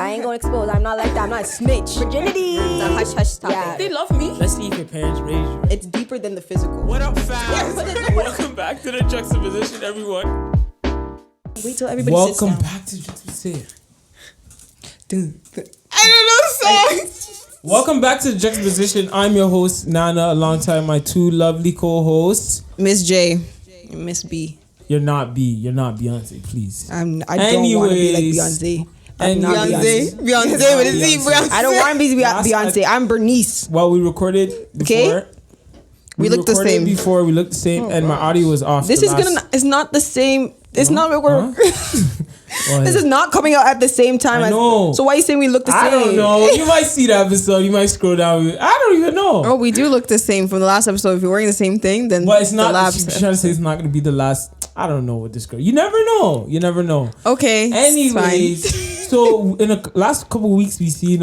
I ain't gonna expose. I'm not like that. I'm not a snitch. Virginity. It's a hush topic. Yeah. They love me. Let's see if your parents raised you. It's deeper than the physical. What up, fam? Welcome back to the Juxtaposition, everyone. Wait till everybody sits down. Welcome back to Juxtaposition. I don't know songs. Welcome back to Juxtaposition. I'm your host, Nana, alongside my two lovely co-hosts. Miss J and Miss B. You're not B. You're not Beyonce, please. I don't want to be like Beyonce. I'm not Beyonce. Beyonce with a Z. Beyonce. I don't want to be Beyonce. I'm Bernice. Well, we recorded before. Okay. We looked the same. Before we looked the same, and my audio was off. This is it's not the same. It's not what we're. This is not coming out at the same time. I know. So why are you saying we look the same? I don't know. You might see the episode. You might scroll down. I don't even know. Oh, we do look the same from the last episode. If you're wearing the same thing, then. But it's not. She's trying to say it's not going to be the last. I don't know what this girl. You never know. You never know. Okay. Anyways, so in the last couple of weeks we seen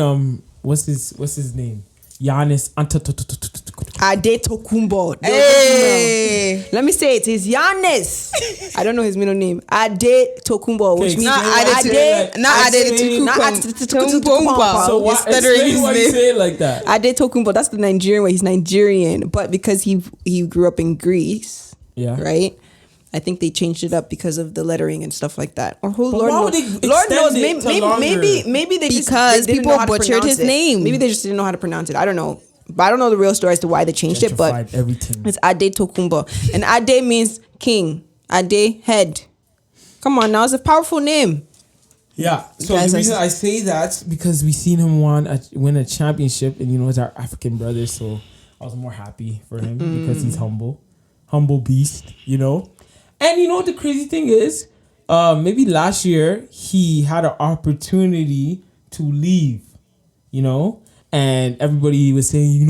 what's his name? Giannis Antetokounmpo. Hey. Let me say it. It's Giannis. I don't know his middle name. Antetokounmpo, which means not Antetokounmpo. So why you say it like that? Antetokounmpo. That's the Nigerian way. He's Nigerian, but because he grew up in Greece, right? I think they changed it up because of the lettering and stuff like that. Or who Lord knows. Maybe they just because they people butchered his name. Maybe they just didn't know how to pronounce it. I don't know. But I don't know the real story as to why they changed it. But everything. It's Antetokounmpo, and Ade means king. Ade, head. Come on, now it's a powerful name. Yeah. So the reason I say that because we seen him win a championship, and it's our African brother, so I was more happy for him because he's humble beast, And you know what the crazy thing is? Maybe last year he had an opportunity to leave, and everybody was saying, you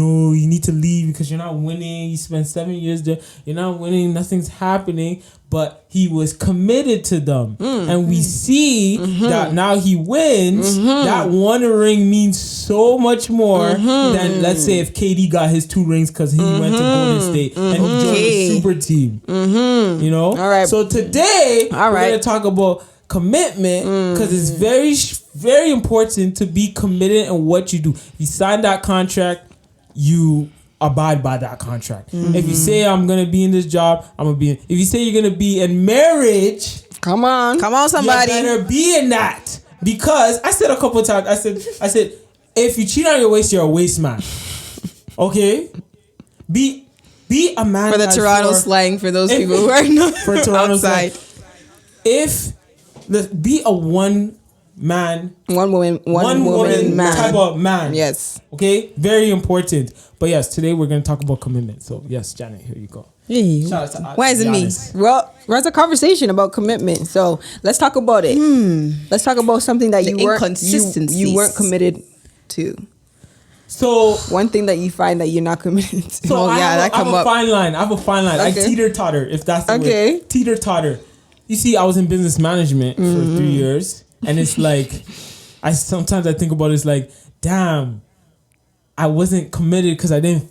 need to leave because you're not winning. You spent 7 years there. You're not winning. Nothing's happening. But he was committed to them. And we see that now he wins. That one ring means so much more than, let's say, if KD got his 2 rings because he went to Golden State and he joined the super team. All right. So today, we're going to talk about commitment because it's very, very important to be committed in what you do. You sign that contract, you abide by that contract. If you say I'm gonna be in this job, I'm gonna be in. If you say you're gonna be in marriage, come on somebody, you better be in that. Because I said a couple of times, I said if you cheat on your waist, you're a waste man. Okay, be a man. For the Toronto slang, for those people who are not for Toronto outside. Be a one woman man type of man. Yes. Okay? Very important. But yes, today we're going to talk about commitment. So yes, Janet, here you go. Hey. Why is it me? Well, it's a conversation about commitment. So let's talk about it. Let's talk about something that you weren't committed to. So one thing that you find that you're not committed to. So I have a fine line. Okay. I teeter-totter, if that's the word. Teeter-totter. You see, I was in business management for 3 years. And it's like, sometimes I think about it, it's like, damn, I wasn't committed because I didn't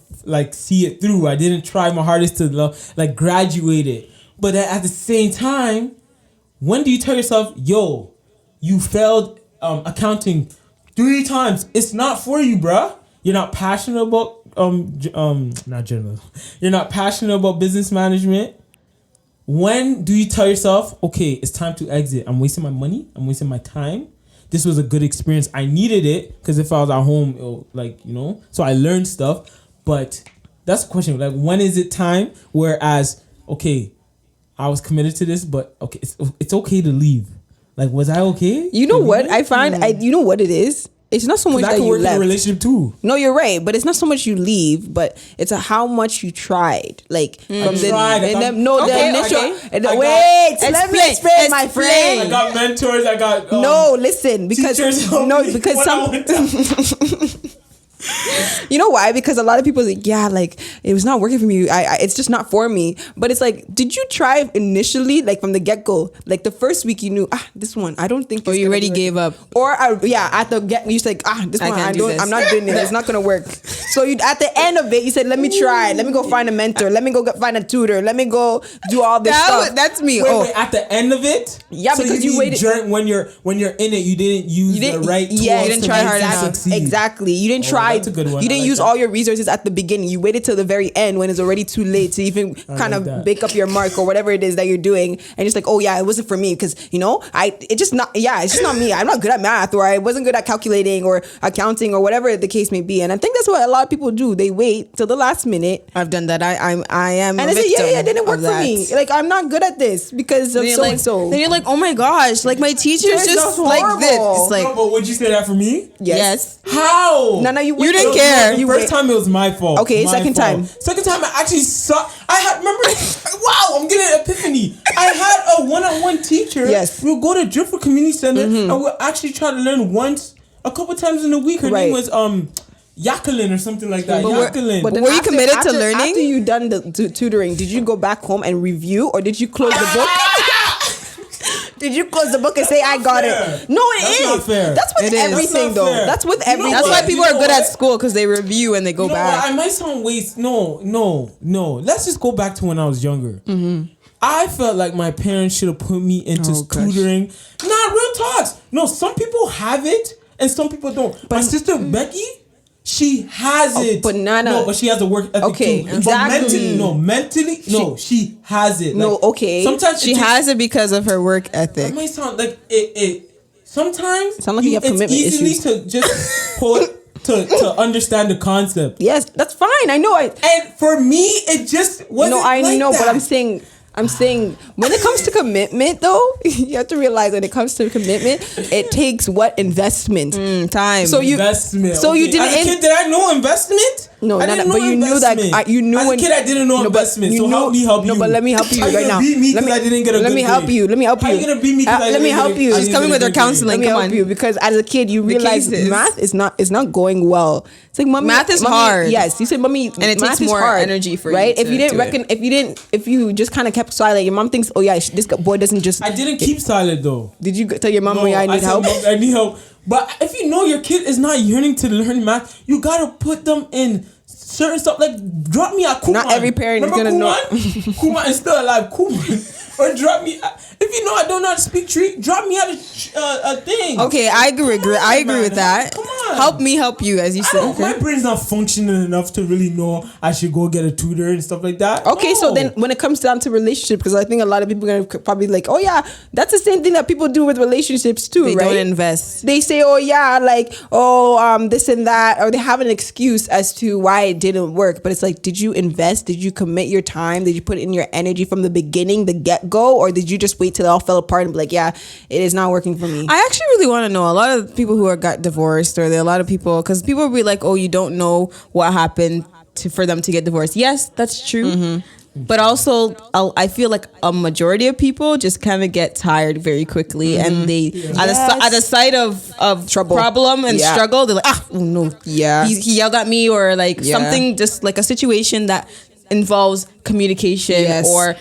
see it through. I didn't try my hardest to graduate it. But at the same time, when do you tell yourself, yo, you failed accounting 3 times? It's not for you, bruh. You're not passionate about not journalism. You're not passionate about business management. When do you tell yourself, okay, it's time to exit? I'm wasting my money. I'm wasting my time. This was a good experience. I needed it because if I was at home, so I learned stuff. But that's the question. When is it time? Whereas, okay, I was committed to this, but okay, it's okay to leave. Was I okay? You know what I find? You know what it is? It's not so much that you left. In a relationship too. No, you're right, but it's not so much you leave, but it's how much you tried. Let me explain, my friend. I got mentors. I got no. Listen, because teachers, because some. You know why? Because a lot of people are like, yeah, like it was not working for me. It's just not for me. But it's like, did you try initially, like from the get go, like the first week you knew, this one I don't think. Or you already gave up. Or at the get, you said, this one I'm not doing it. It's not gonna work. So you at the end of it, you said, let me try. Let me go find a mentor. Let me go find a tutor. Let me go do all this stuff. That's me. Wait, at the end of it? Yeah, so because you waited. When you're in it, you didn't use the right tools. Yeah, you didn't try hard enough. Exactly. You didn't try. That's a good one. You didn't use all your resources at the beginning. You waited till the very end when it's already too late to even kind of bake up your mark or whatever it is that you're doing. And it's like, oh yeah, it wasn't for me because it's just not me. I'm not good at math, or I wasn't good at calculating or accounting or whatever the case may be. And I think that's what a lot of people do. They wait till the last minute. I've done that. I am. And I say, it didn't work for me. Like I'm not good at this because of so and so. Then you're like, oh my gosh, like my teacher's just like this. It's like, but would you say that for me? Yes. How? No, you didn't care. The first time it was my fault. Okay, second time I actually saw. Remember. Wow, I'm getting an epiphany. I had a one-on-one teacher. Yes. We'll go to Driftwood Community Center and we'll actually try to learn a couple times in a week. Her name was Jacqueline or something like that. But were you committed to learning? After you done the tutoring, did you go back home and review, or did you close the book? Did you close the book and say, I got it? No, That's not fair. That's with everything, though. That's with everything. That's why people are good at school, because they review and they go back. I might sound No. Let's just go back to when I was younger. Mm-hmm. I felt like my parents should have put me into tutoring. Nah, real talks. No, some people have it and some people don't. But my sister Becky, she has it. But Nana. No, but she has a work ethic too. Exactly. But mentally, she has it. No, okay. Sometimes she has it because of her work ethic. It might sound like it sometimes sound like you have commitment easily issues. to just put to understand the concept. Yes, that's fine. I know. And for me, it just wasn't. No, I know, that. But I'm saying when it comes to commitment, though, you have to realize when it comes to commitment, it takes what investment, time. So investment. So you didn't. As a kid, did I know investment? No, but you knew that. You knew as a kid, I didn't know investment. So help me help you. No, but let me help you right now. I didn't get a Let me help you. Let me help you. How are you gonna beat me? Let me help you. She's coming with her counseling. Let me help you because as a kid, you realize math is not going well. It's like math is hard. Yes, you said, mommy, and it takes more energy for you. Right? If you just kind of kept silent, your mom thinks, oh yeah, this boy doesn't just. I didn't keep silent though. Did you tell your mom, oh yeah, I need help? I need help. But if you know your kid is not yearning to learn math, you gotta put them in certain stuff. Like drop me at Kuman. Not every parent is gonna know. Kuman is still alive. Kuman. Or drop me. If you know I don't know how to speak tree, drop me out a thing. Okay, I agree. I agree with that. Come on. Help me help you, as you said. My brain's not functioning enough to really know I should go get a tutor and stuff like that. Okay, so then when it comes down to relationship, because I think a lot of people are gonna probably like, oh yeah, that's the same thing that people do with relationships too, right? They don't invest. They say, oh yeah, like this and that, or they have an excuse as to why it didn't work. But it's like, did you invest? Did you commit your time? Did you put in your energy from the beginning, the get-go, or did you just wait till it all fell apart and be like, yeah, it is not working for me? I actually really want to know. A lot of people who got divorced, or a lot of people, because people will be like, oh, you don't know what happened for them to get divorced. Yes, that's true. Mm-hmm. But also, I feel like a majority of people just kind of get tired very quickly, and they at the sight of trouble, problem and struggle, they're like, oh no, he yelled at me, or like something, just like a situation that involves communication or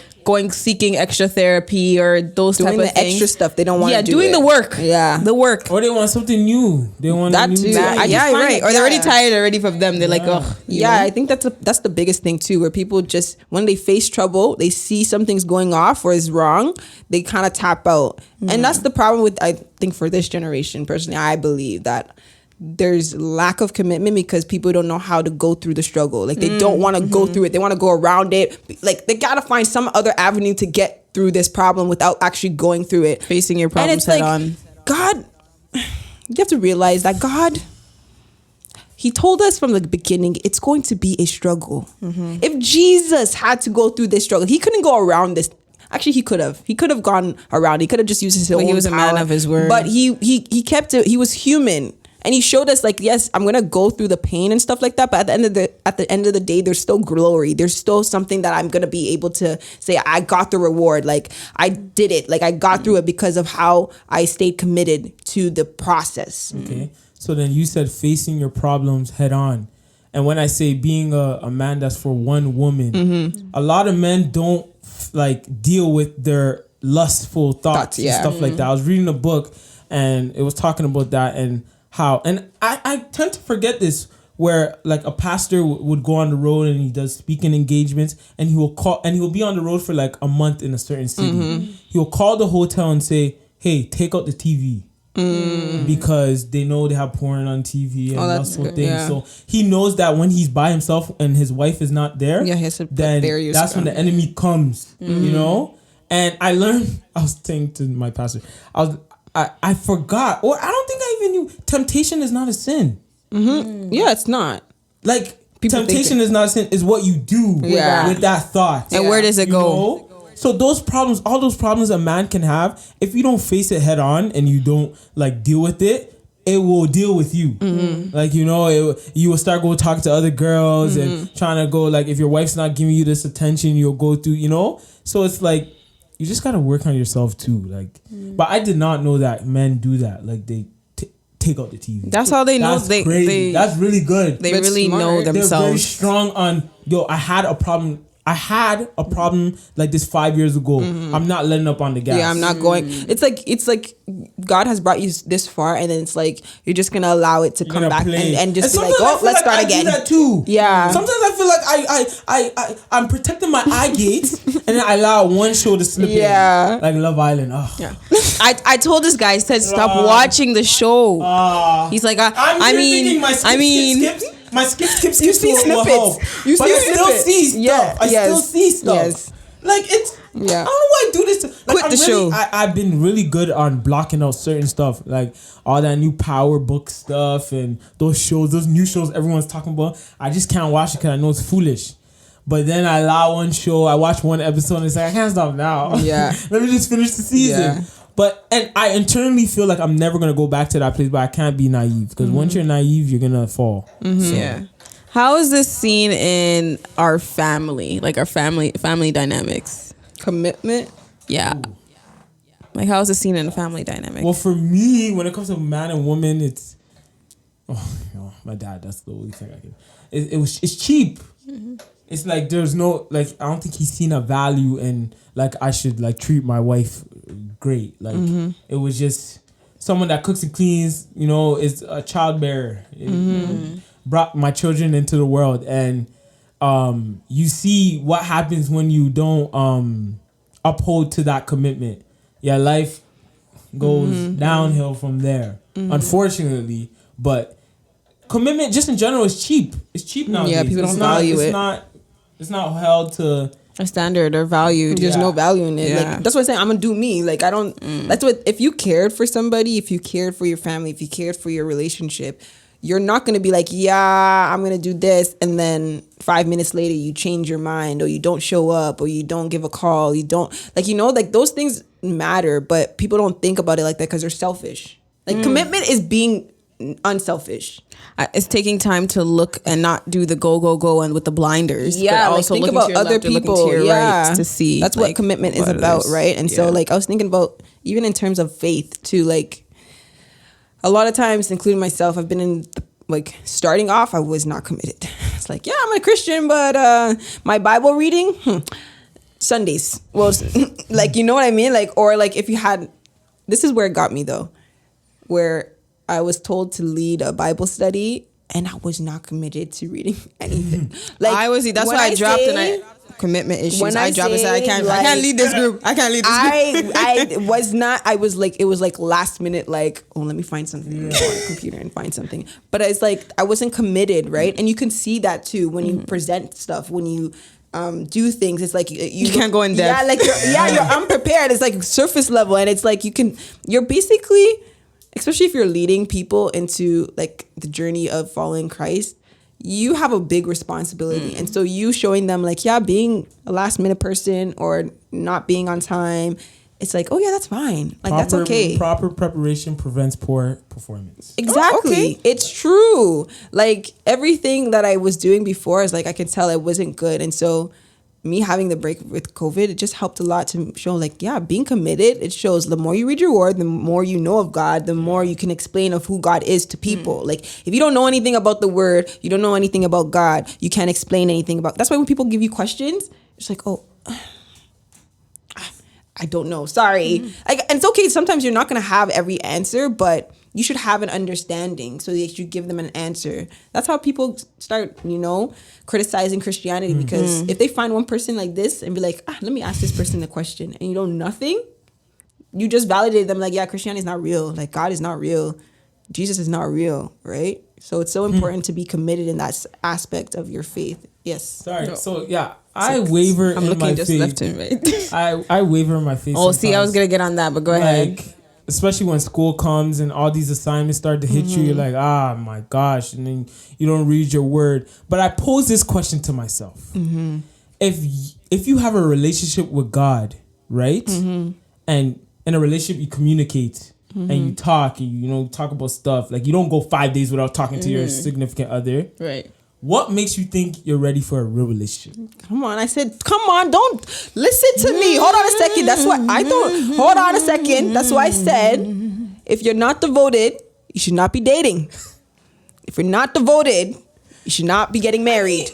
seeking extra therapy or those type of things. Doing the extra stuff they don't want to do. Doing the work. Yeah, the work. Or they want something new. They want that too. Right. Or they're already tired already from them. They're like, oh, yeah. I think that's the biggest thing too, where people just, when they face trouble, they see something's going off or is wrong, they kind of tap out. And that's the problem with, I think, for this generation. Personally, I believe that there's lack of commitment because people don't know how to go through the struggle. Like they don't want to go through it. They want to go around it. Like they got to find some other avenue to get through this problem without actually going through it. Facing your problems head on. God, you have to realize that God, He told us from the beginning, it's going to be a struggle. Mm-hmm. If Jesus had to go through this struggle, He couldn't go around this. Actually, he could have. He could have gone around. He could have just used his own power. He was a man of his word. But he kept it. He was human. And he showed us, like, yes, I'm gonna go through the pain and stuff like that, but at the end of the day, there's still glory. There's still something that I'm gonna be able to say, I got the reward. Like, I did it. Like, I got through it because of how I stayed committed to the process. Okay. So then you said facing your problems head on. And when I say being a man that's for one woman, a lot of men don't like deal with their lustful thoughts and stuff like that. I was reading a book and it was talking about that and how, and I tend to forget this, where like a pastor would go on the road and he does speaking engagements and he will be on the road for like a month in a certain city. He will call the hotel and say, hey, take out the TV. Because they know they have porn on TV and that sort of thing. Yeah. So he knows that when he's by himself and his wife is not there, then that's when the enemy comes, you know? And I learned, I was saying to my pastor, I forgot, or I don't think I even knew, temptation is not a sin. Yeah, it's not. Like, temptation is not a sin, is what you do with that thought. And where does it go? Know? So those problems, all those problems a man can have, if you don't face it head on and you don't like deal with it, it will deal with you. Like, you know, you will start going talk to other girls and trying to go, like, if your wife's not giving you this attention, you'll go through, you know? So it's like, you just got to work on yourself too. Like, but I did not know that men do that. Like, they take out the TV. That's how they know. That's really good. They really know themselves. They're very strong on, I had a problem like this 5 years ago. I'm not letting up on the gas. Yeah, I'm not going. It's like God has brought you this far, and then it's like you're just gonna allow it to come back and just be like, oh, let's start again. I do that too. Yeah. Sometimes I feel like I'm protecting my eye gates, and then I allow one show to slip in. Like Love Island. Oh. Yeah. I told this guy, I said, stop watching the show. He's like, I mean. My skips. You see snippets. You see snippets. I still see stuff. I still see stuff. Yes. Like it's. I don't know why I do this. Like, Quit the show. I've been really good on blocking out certain stuff, like all that new Power Book stuff and those new shows everyone's talking about. I just can't watch it because I know it's foolish. But then I allow one show. I watch one episode and it's like I can't stop now. Yeah. Let me just finish the season. Yeah. And I internally feel like I'm never going to go back to that place, but I can't be naive because once you're naive, you're going to fall. So. Yeah. How is this seen in our family, like our family dynamics? Commitment? Yeah. Ooh. Like, how is this seen in a family dynamic? Well, for me, when it comes to man and woman, it's... my dad, that's the only thing I can... It's cheap. It's like there's no... Like, I don't think he's seen a value in... Like, I should, like, treat my wife great. Like, it was just someone that cooks and cleans, you know, is a child bearer. Brought my children into the world. And you see what happens when you don't uphold to that commitment. Yeah, life goes downhill from there, unfortunately. But commitment, just in general, is cheap. It's cheap nowadays. Yeah, people don't value it. It's not held to... a standard or value. There's no value in it. Like, that's what I'm saying. I'm gonna do me. Like, I don't. That's what. If you cared for somebody, if you cared for your family, if you cared for your relationship, you're not gonna be like, yeah, I'm gonna do this, and then 5 minutes later you change your mind, or you don't show up, or you don't give a call. You don't like those things matter, but people don't think about it like that because they're selfish. Like commitment is being unselfish. It's taking time to look and not do the go and with the blinders. Yeah, but also think about other people. Rights to see. That's what commitment is about, right? And so, like, I was thinking about even in terms of faith too. Like, a lot of times, including myself, I've been in starting off, I was not committed. It's like, yeah, I'm a Christian, but my Bible reading, Sundays. Well, like, you know what I mean? Like, or like if you had, this is where it got me though, where I was told to lead a Bible study, and I was not committed to reading anything. Like that's why I dropped commitment issues. I dropped and said I can't lead this group. I can't lead this group. I was not. I was like, it was like last minute. Like, oh, let me find something on the computer and find something. But it's like I wasn't committed, right? And you can see that too when you present stuff, when you do things. It's like you can't go in depth. Yeah, like you're unprepared. It's like surface level, and it's like you're basically. Especially if you're leading people into like the journey of following Christ, you have a big responsibility. And so you showing them like, yeah, being a last minute person or not being on time, it's like, oh yeah, that's fine. Like that's okay. Proper preparation prevents poor performance. Exactly. Oh, okay. It's true. Like everything that I was doing before is like, I could tell it wasn't good. And so me having the break with COVID, it just helped a lot to show like, yeah, being committed, it shows the more you read your word, the more you know of God, the more you can explain of who God is to people. Like if you don't know anything about the word, you don't know anything about God, you can't explain anything about. That's why when people give you questions, it's like, oh, I don't know. Sorry. And it's okay. Sometimes you're not going to have every answer, but you should have an understanding so that you give them an answer. That's how people start, criticizing Christianity, because if they find one person like this and be like, let me ask this person a question, and you know nothing, you just validate them like, yeah, Christianity is not real. Like God is not real. Jesus is not real, right? So it's so important to be committed in that aspect of your faith. Yes. Sorry. No. So yeah, I waver in my faith. Left and right. I waver in my faith. Oh, see, I was gonna get on that, but go ahead. Especially when school comes and all these assignments start to hit you, you're like, my gosh, and then you don't read your word. But I pose this question to myself: if you have a relationship with God, right, and in a relationship you communicate. And you talk, and you talk about stuff. Like you don't go 5 days without talking to your significant other. Right. What makes you think you're ready for a real relationship? Come on, I said, come on, don't listen to me. Hold on a second. That's what I thought. Hold on a second. That's why I said, if you're not devoted, you should not be dating. If you're not devoted, you should not be getting married.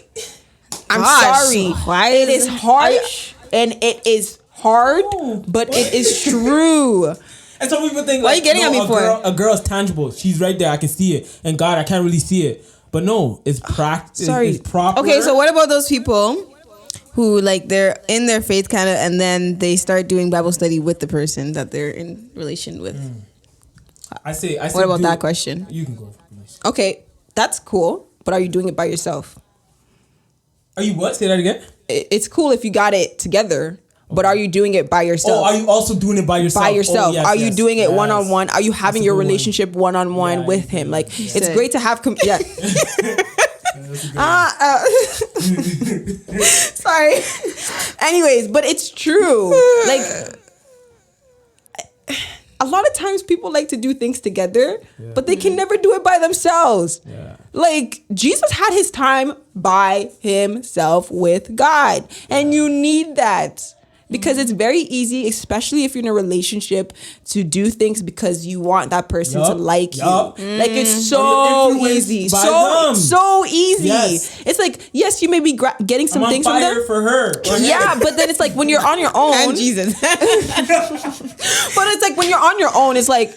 I'm sorry. It is harsh and it is hard, but it is true. And some people think, what are you getting at me for? A girl's tangible. She's right there. I can see it. And God, I can't really see it. But no, it's practice. It's proper. Okay, so what about those people who like they're in their faith kind of, and then they start doing Bible study with the person that they're in relation with? I say. What about that question? You can go. Okay, that's cool. But are you doing it by yourself? Are you what? Say that again. It's cool if you got it together. But are you doing it by yourself? Oh, are you also doing it by yourself? By yourself. Oh, yes, are you doing it one-on-one? Are you having your relationship one-on-one with him? Like, it's great to have... Sorry. Anyways, but it's true. Like, a lot of times people like to do things together, but they can never do it by themselves. Yeah. Like, Jesus had his time by himself with God. And you need that. Because it's very easy, especially if you're in a relationship, to do things because you want that person to like you. Like it's so easy, so easy. Yes. It's like, yes, you may be getting some things from them. For her. Yeah, but then it's like when you're on your own. And Jesus. But it's like when you're on your own, it's like,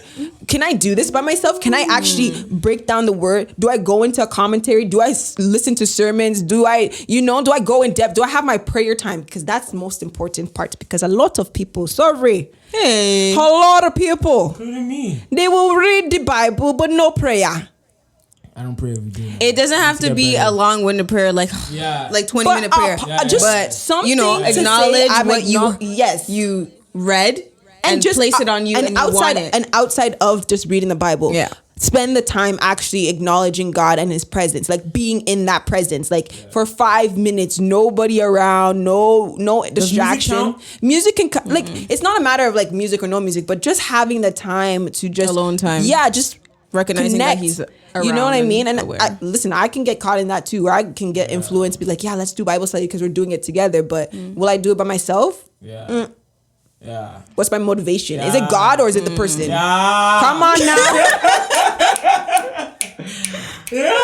can I do this by myself? Can I actually break down the word? Do I go into a commentary? Do I listen to sermons? Do I go in depth? Do I have my prayer time? Because that's the most important part. Because a lot of people, a lot of people, including me, they will read the Bible but no prayer. I don't pray every day. It doesn't have to be a long-winded prayer, like 20-minute prayer. Just something acknowledge what you read. And just place it on you and outside, and outside of just reading the Bible, spend the time actually acknowledging God and his presence, like being in that presence, like for 5 minutes, nobody around, no distraction. Music can like, it's not a matter of like music or no music, but just having the time to just alone time. Yeah, just recognizing connect. That he's around. You know what I mean? And I can get caught in that too, where I can get influenced, be like, yeah, let's do Bible study because we're doing it together. But will I do it by myself? Yeah. What's my motivation? Is it God or is it the person? Come on now.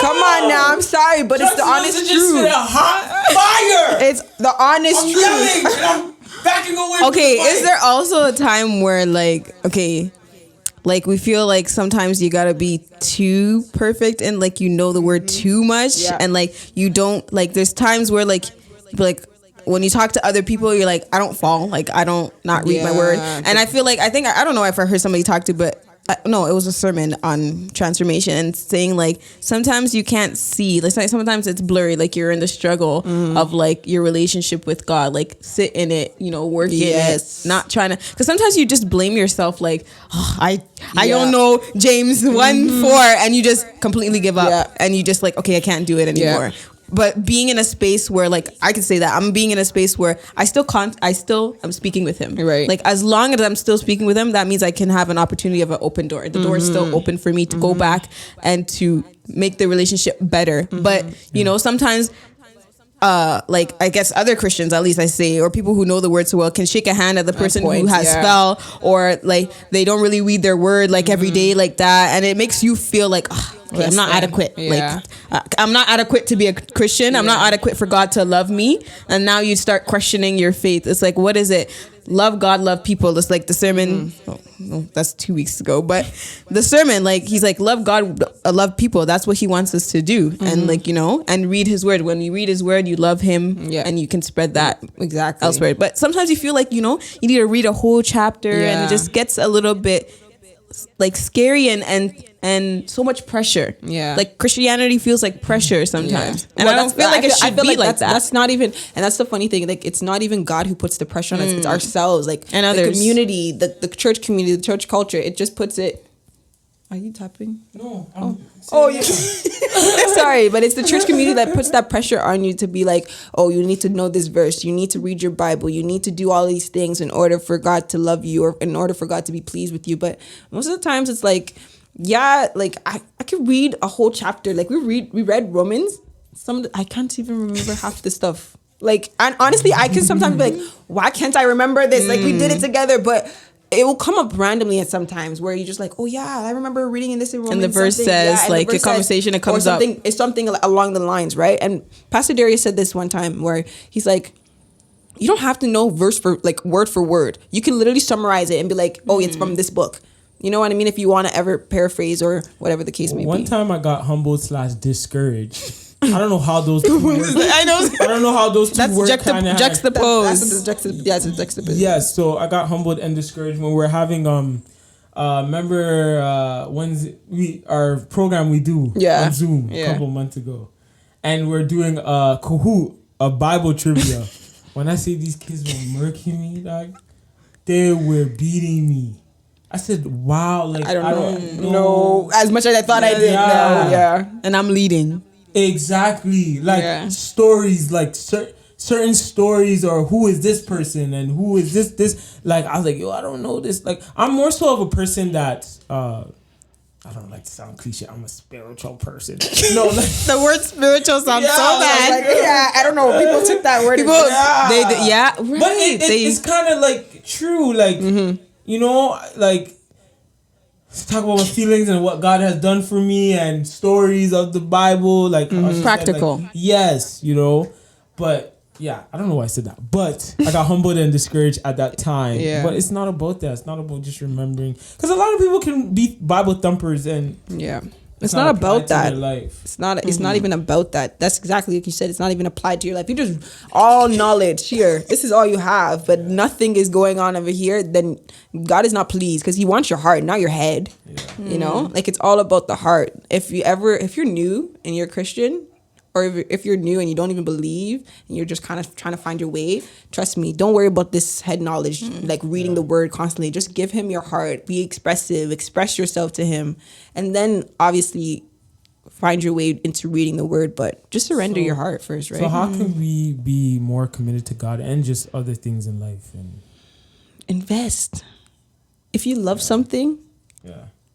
Come on now. I'm sorry, but it's the honest truth. Fire. It's the honest truth. I'm backing away. Okay, is there also a time where like we feel like sometimes you gotta be too perfect and like the word too much and like you don't like. There's times where like when you talk to other people, you're like, I don't fall. Like, I don't not read my word. And I feel like, I don't know if I heard somebody talk to, but no, it was a sermon on transformation and saying like, sometimes you can't see, like sometimes it's blurry. Like you're in the struggle of like your relationship with God, like sit in it, work in it, not trying to, because sometimes you just blame yourself. Like, I don't know James 1:4 and you just completely give up and you just like, okay, I can't do it anymore. But being in a space where like I can say that I'm being in a space where I'm speaking with him. Right. Like as long as I'm still speaking with him, that means I can have an opportunity of an open door. The door is still open for me to go back and to make the relationship better. But sometimes like I guess other Christians, at least I say, or people who know the word so well, can shake a hand at the person who has fell, or like they don't really read their word like every day like that, and it makes you feel like okay, I'm not adequate. Like I'm not adequate to be a Christian. I'm not adequate for God to love me. And now you start questioning your faith. It's like, what is it? Love God, love people. It's like the sermon. Oh, no, that's 2 weeks ago. But the sermon, like he's like, love God, love people. That's what he wants us to do. And like, you know, and read his word. When you read his word, you love him and you can spread that elsewhere. But sometimes you feel like, you know, you need to read a whole chapter and it just gets a little bit like scary and so much pressure. Yeah. Like Christianity feels like pressure sometimes. And I don't feel like it should be like that. That's not even, and that's the funny thing. Like it's not even God who puts the pressure on us. It's ourselves. Like and others. The community, the church community, the church culture. It just puts it. Are you tapping? No. Yeah. Sorry, but it's the church community that puts that pressure on you to be like, oh, you need to know this verse. You need to read your Bible. You need to do all these things in order for God to love you or in order for God to be pleased with you. But most of the times it's like, like I could read a whole chapter. Like we read Romans. I can't even remember half the stuff. Like, and honestly, I can sometimes be like, why can't I remember this? Like we did it together, but it will come up randomly at some times where you're just like, oh yeah, I remember reading in this in Romans. And the verse says, like a conversation, it comes up. It's something along the lines, right? And Pastor Darius said this one time where he's like, you don't have to know word for word. You can literally summarize it and be like, oh, it's from this book. You know what I mean? If you want to ever paraphrase or whatever the case may be. One time I got humbled / discouraged. I don't know how those two work. I don't know how those two work. Juxtaposed. That's a juxtaposition. Yes, so I got humbled and discouraged when we're having remember our program we do on Zoom a couple months ago, and we're doing a Kahoot, a Bible trivia. When I say these kids were murking me, like they were beating me. I said, wow, like I don't know as much as I thought I did. Yeah, and I'm leading. Exactly, like stories, like certain stories, or who is this person and who is this. Like I was like, yo, I don't know this. Like I'm more so of a person that I don't like to sound cliche. I'm a spiritual person. No, like, the word spiritual sounds so bad. Like, I don't know. People took that word. Right. But it's kind of like true. Like you know, like. Talk about my feelings and what God has done for me and stories of the Bible, like practical. Said, like, yes, you know, but yeah, I don't know why I said that, but I got humbled and discouraged at that time. Yeah. But it's not about that. It's not about just remembering, because a lot of people can be Bible thumpers and it's not about that. It's not. It's not even about that. That's exactly like you said. It's not even applied to your life. You just all knowledge here. This is all you have, but nothing is going on over here. Then God is not pleased because He wants your heart, not your head. Yeah. You know, like it's all about the heart. If you're new and you're Christian, or if you're new and you don't even believe and you're just kind of trying to find your way, trust me, don't worry about this head knowledge, like reading the word constantly. Just give Him your heart. Be expressive. Express yourself to Him. And then obviously find your way into reading the word, but just surrender your heart first, right? So how can we be more committed to God and just other things in life? And invest. If you love something,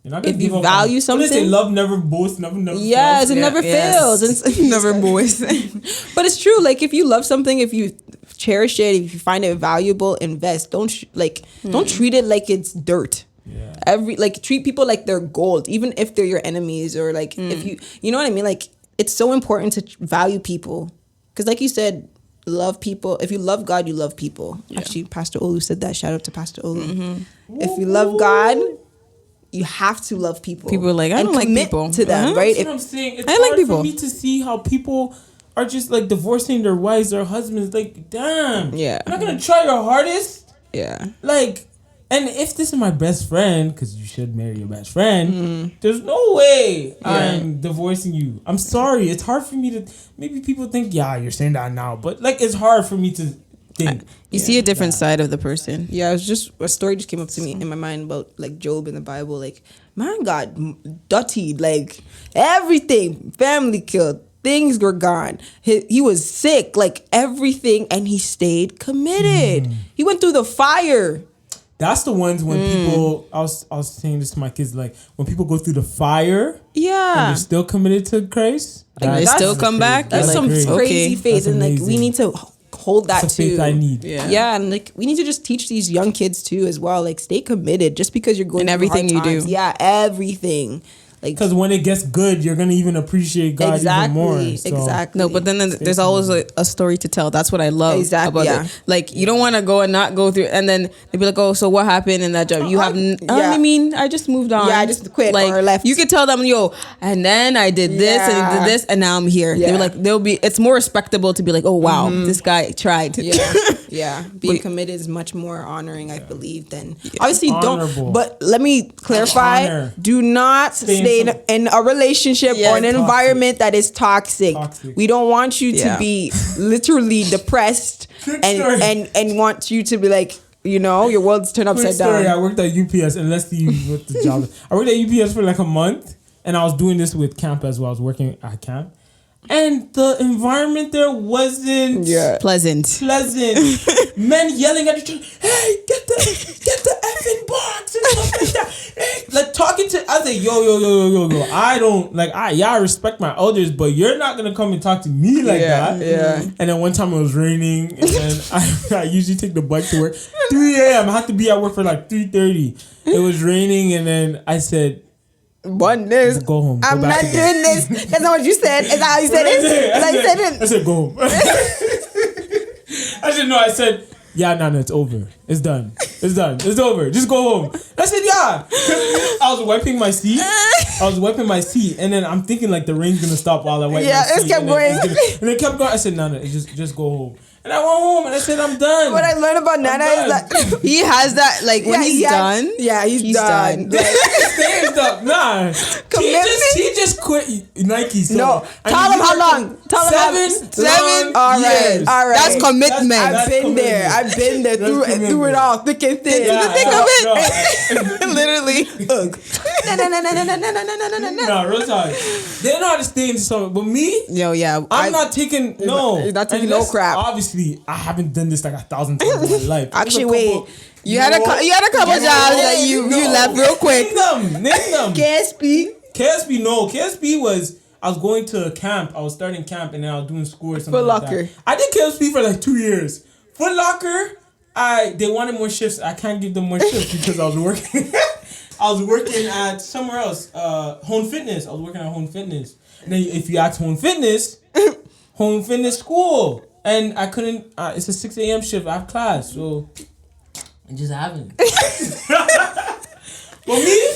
if you value something, say love never boasts, never yes, fails. It never fails. It's never boasts. But it's true. Like if you love something, if you cherish it, if you find it valuable, invest. Don't treat it like it's dirt. Yeah. Treat people like they're gold, even if they're your enemies, or like if you know what I mean. Like it's so important to value people, because like you said, love people. If you love God, you love people. Yeah. Actually, Pastor Olu said that. Shout out to Pastor Olu. If you love God, you have to love people. People are like, I don't like people. To them, right? That's what I'm saying. It's hard for me to see how people are just like divorcing their wives, their husbands. Like, damn. Yeah. You're not gonna try your hardest. Yeah. Like, and if this is my best friend, because you should marry your best friend, there's no way I'm divorcing you. I'm sorry. It's hard for me to. Maybe people think, you're saying that now, but like, it's hard for me to. You see a different side of the person. Yeah, a story just came up to me in my mind about like Job in the Bible. Like, man got dirtied, like everything, family killed, things were gone. He was sick, like everything, and he stayed committed. He went through the fire. That's the ones when people. I was saying this to my kids, like when people go through the fire, and they're still committed to Christ. They still come back. That's some crazy faith, and like we need to hold that that's too. Faith I need. Yeah, and like we need to just teach these young kids too as well. Like stay committed, just because you're going in everything you do. Yeah, everything. Like, because when it gets good, you're gonna even appreciate God even more. So. Exactly. No, but then there's always a story to tell. That's what I love about it. Like you don't want to go and not go through, and then they'd be like, "Oh, so what happened in that job? You have? I mean, I just moved on. Yeah, I just quit like, or left. You could tell them, yo, and then I did this and I did this, and now I'm here. Yeah. They're like, it's more respectable to be like, oh wow, this guy tried. Yeah, being committed is much more honoring, I believe, than obviously don't. But let me clarify: do not stay in a relationship or an environment that is toxic. We don't want you to be literally depressed and want you to be like, you know, your world's turned upside down. I worked at UPS, and let's see what the job is. I worked at UPS for like a month, and I was doing this with camp as well. I was working at camp. And the environment there wasn't pleasant. Men yelling at each other, "Hey, get the effing box," and stuff like that. Hey, like talking to, I say, yo. I don't like. I respect my elders, but you're not gonna come and talk to me like that. Yeah. And then one time it was raining, and then I usually take the bike to work. 3 a.m. I had to be at work for like 3:30. It was raining, and then I said, "Oneness, go home. I'm not doing this." That's not what you said. Is that how you said it? I said, go home. I said, no. I said, yeah, no, it's over. It's done. It's over. Just go home. I said, yeah. I was wiping my seat. And then I'm thinking like the rain's gonna stop while I wipe my seat. Yeah, it kept going. And it kept going. I said, no, just go home. And I went home and I said, I'm done. What I learned about Nana is that he has that, like, when he's done. Yeah, he's done. Like, stand up. Nah. He just quit Nike. So, no. Tell him how long. Tell him 7 All right. That's commitment. I've been there. Through it all. Thick and thin. Thick of it. Literally. No, real talk. They know how to stay into something. But me, I'm not taking, You're not taking no crap. Obviously, I haven't done this like 1,000 times in my life. Actually, wait. You had a couple jobs that you left real quick. Name them. KSP, no. KSP was, I was going to camp. I was starting camp and then I was doing school or something Foot Locker. Like that. I did KSP for like 2 years. Foot Locker, they wanted more shifts. I can't give them more shifts because I was working. I was working at somewhere else. Home Fitness. I was working at Home Fitness. And then if you ask Home Fitness school. And I couldn't, it's a 6 a.m. shift. I have class, so it just happened. But me,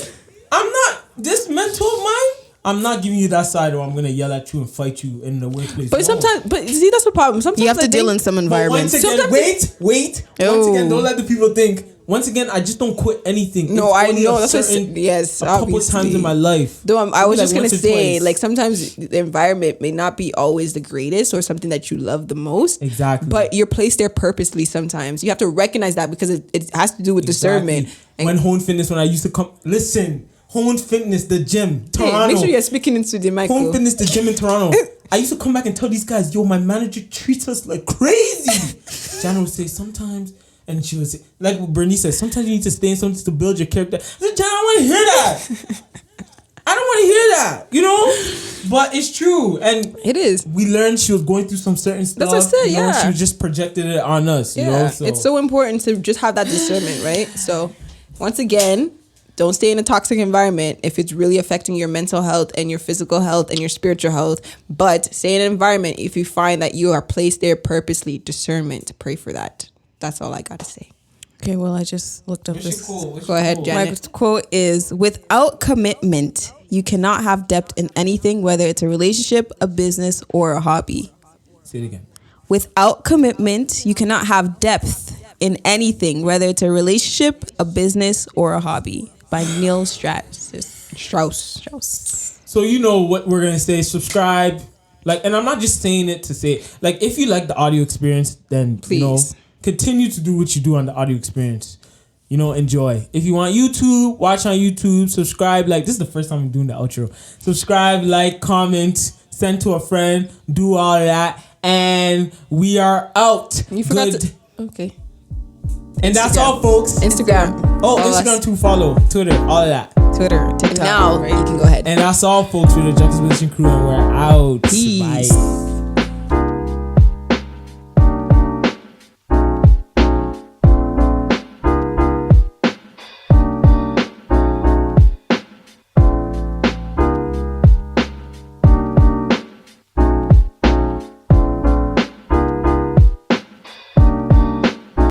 I'm not, this mental of mine, I'm not giving you that side or I'm going to yell at you and fight you in the workplace. But sometimes, see, that's the problem. Sometimes you have to deal in some environments. Once again, wait. Once again, don't let the people think. Once again, I just don't quit anything. No, I know. That's a couple times in my life. Though I was just going to say, like, sometimes the environment may not be always the greatest or something that you love the most. Exactly. But you're placed there purposely sometimes. You have to recognize that because it has to do with discernment. And when Home Fitness, when I used to come, listen, Home Fitness, the gym, Toronto. Hey, make sure you're speaking into the mic. Home Fitness, the gym in Toronto. I used to come back and tell these guys, yo, my manager treats us like crazy. Jana would say, sometimes... And she was like Bernice said, sometimes you need to stay in something to build your character. I said, John, I don't want to hear that. I don't want to hear that, you know? But it's true. And it is. We learned she was going through some certain stuff. That's what I said, She just projected it on us, you know? So. It's so important to just have that discernment, right? So, once again, don't stay in a toxic environment if it's really affecting your mental health and your physical health and your spiritual health. But stay in an environment if you find that you are placed there purposely. Discernment. Pray for that. That's all I got to say. Okay, well, I just looked up this. Go ahead, Janet. My quote is, without commitment, you cannot have depth in anything, whether it's a relationship, a business, or a hobby. Say it again. Without commitment, you cannot have depth in anything, whether it's a relationship, a business, or a hobby. By Neil Strauss. So you know what we're going to say. Subscribe. And I'm not just saying it to say it. Like, if you like the audio experience, then, please. Continue to do what you do on the audio experience. Enjoy. If you want YouTube, watch on YouTube. Subscribe. This is the first time I'm doing the outro. Subscribe, like, comment, send to a friend, do all that. And we are out. You forgot to... Okay. And that's all, folks. Instagram. Oh, Instagram to follow. Twitter. All of that. Twitter, TikTok. Now, right? You can go ahead. And that's all, folks, with the Juxtaposition crew, and we're out. Peace. Bye.